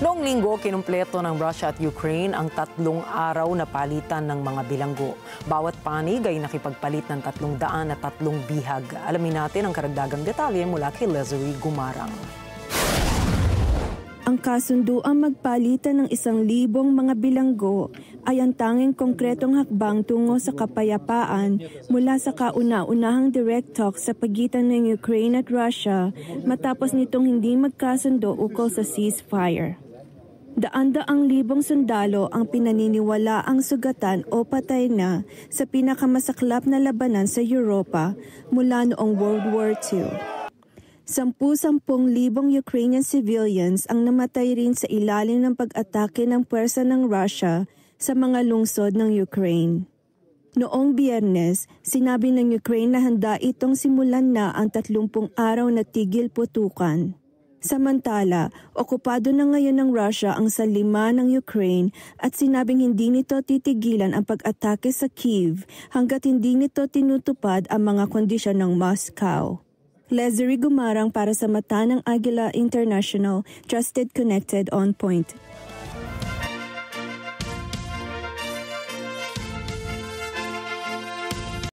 Noong linggo, kinumpleto ng Russia at Ukraine ang 3 araw na palitan ng mga bilanggo. Bawat panig ay nakipagpalit ng 300 at 3 bihag. Alamin natin ang karagdagang detalye mula kay Leslie Gumarang. Ang kasunduang magpalitan ng 1,000 mga bilanggo ay ang tanging konkretong hakbang tungo sa kapayapaan mula sa kauna-unahang direct talk sa pagitan ng Ukraine at Russia matapos nitong hindi magkasundo ukol sa ceasefire. Daan-daang libong sundalo ang pinaniniwala ang sugatan o patay na sa pinakamasaklap na labanan sa Europa mula noong World War II. 10,000 Ukrainian civilians ang namatay rin sa ilalim ng pag-atake ng puwersa ng Russia sa mga lungsod ng Ukraine. Noong Biyernes, sinabi ng Ukraine na handa itong simulan na ang 30 araw na tigil putukan. Samantala, okupado na ngayon ng Russia ang salima ng Ukraine at sinabing hindi nito titigilan ang pag-atake sa Kyiv hanggat hindi nito tinutupad ang mga kondisyon ng Moscow. Leslie Gumarang para sa Mata ng Agila International, Trusted, Connected, On Point.